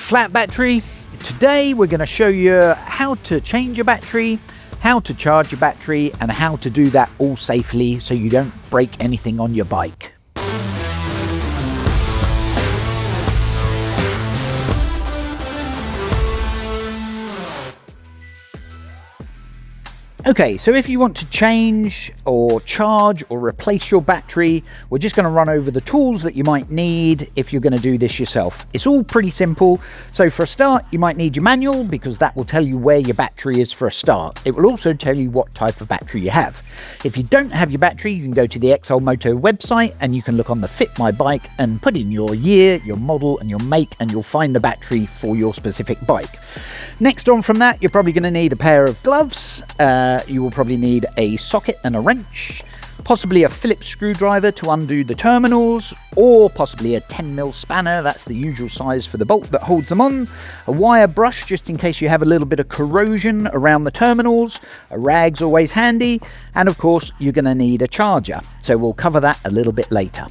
flat battery. Today we're going to show you how to change your battery, how to charge your battery, and how to do that all safely so you don't break anything on your bike. Okay, so if you want to change or charge or replace your battery, we're just going to run over the tools that you might need if you're going to do this yourself. It's all pretty simple. So for a start, you might need your manual because that will tell you where your battery is for a start. It will also tell you what type of battery you have. If you don't have your battery, you can go to the XLMOTO website and you can look on the Fit My Bike and put in your year, your model and your make, and you'll find the battery for your specific bike. Next on from that, you're probably going to need a pair of gloves. You will probably need a socket and a wrench, possibly a Phillips screwdriver to undo the terminals, or possibly a 10mm spanner, that's the usual size for the bolt that holds them on, a wire brush just in case you have a little bit of corrosion around the terminals, a rag's always handy, and of course you're going to need a charger, so we'll cover that a little bit later.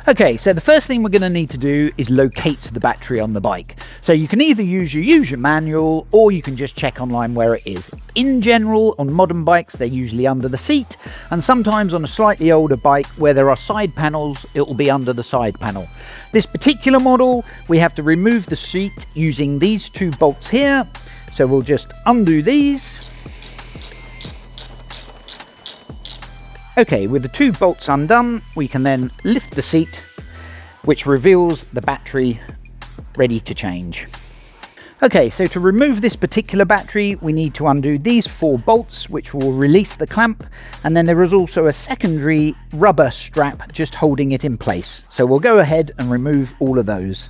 Okay, so the first thing we're going to need to do is locate the battery on the bike. So you can either use your manual or you can just check online where it is. In general, on modern bikes, they're usually under the seat, and sometimes on a slightly older bike where there are side panels, it will be under the side panel. This particular model, we have to remove the seat using these two bolts here. So we'll just undo these. Okay, with the two bolts undone, we can then lift the seat, which reveals the battery ready to change. Okay, so to remove this particular battery, we need to undo these 4 bolts, which will release the clamp, and then there is also a secondary rubber strap just holding it in place. So we'll go ahead and remove all of those.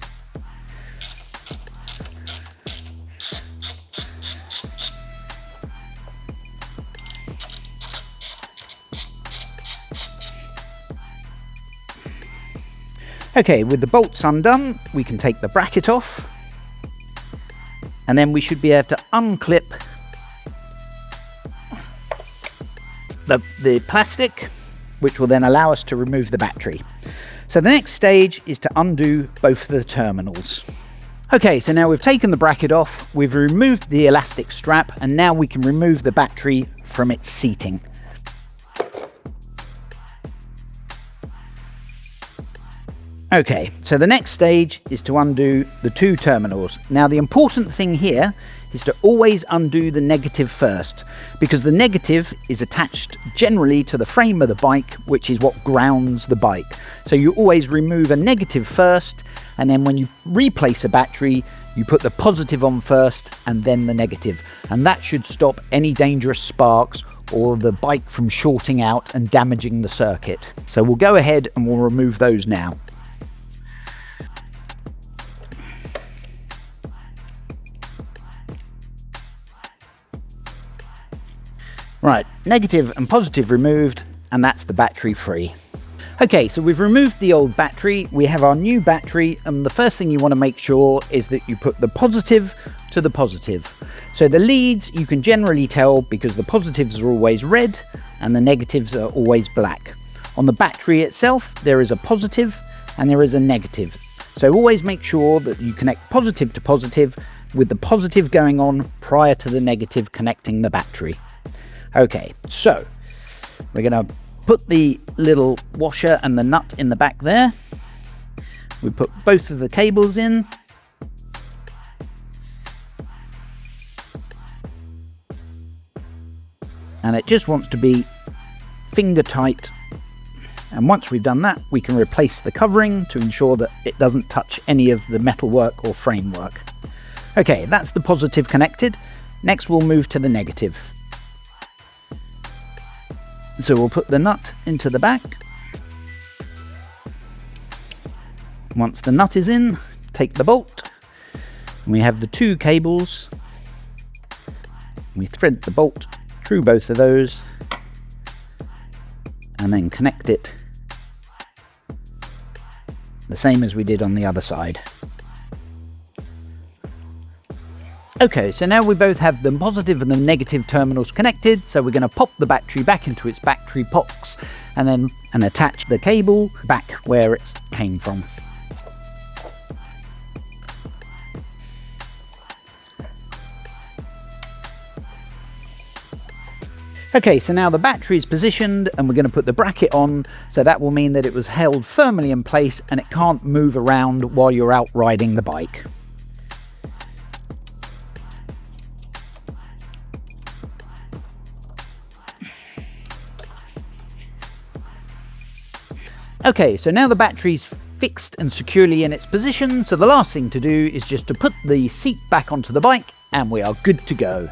Okay, with the bolts undone, we can take the bracket off, and then we should be able to unclip the plastic, which will then allow us to remove the battery. So the next stage is to undo both the terminals. Okay, so now we've taken the bracket off, we've removed the elastic strap, and now we can remove the battery from its seating. Okay, so the next stage is to undo the 2 terminals. Now the important thing here is to always undo the negative first, because the negative is attached generally to the frame of the bike, which is what grounds the bike. So you always remove a negative first, and then when you replace a battery, you put the positive on first and then the negative. And that should stop any dangerous sparks or the bike from shorting out and damaging the circuit. So we'll go ahead and we'll remove those now. Right, negative and positive removed, and that's the battery free. Okay, so we've removed the old battery, we have our new battery, and the first thing you want to make sure is that you put the positive to the positive. So the leads you can generally tell because the positives are always red and the negatives are always black. On the battery itself, there is a positive and there is a negative. So always make sure that you connect positive to positive with the positive going on prior to the negative connecting the battery. Okay, so we're going to put the little washer and the nut in the back there. We put both of the cables in. And it just wants to be finger tight. And once we've done that, we can replace the covering to ensure that it doesn't touch any of the metalwork or framework. Okay, that's the positive connected. Next we'll move to the negative. So we'll put the nut into the back. Once the nut is in, take the bolt. And we have the 2 cables. We thread the bolt through both of those and then connect it the same as we did on the other side. Okay, so now we both have the positive and the negative terminals connected, so we're going to pop the battery back into its battery box and attach the cable back where it came from. Okay, so now the battery is positioned and we're going to put the bracket on, so that will mean that it was held firmly in place and it can't move around while you're out riding the bike. Okay, so now the battery's fixed and securely in its position, so the last thing to do is just to put the seat back onto the bike and we are good to go.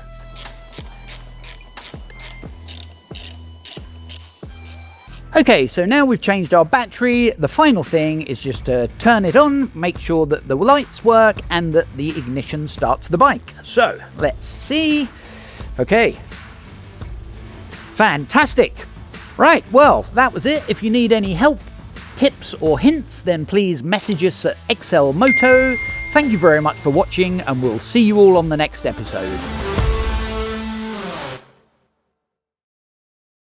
Okay, so now we've changed our battery. The final thing is just to turn it on, make sure that the lights work and that the ignition starts the bike. So let's see. Okay, fantastic. Right, well, that was it. If you need any help, tips or hints, then please message us at XLMOTO. Thank you very much for watching and we'll see you all on the next episode.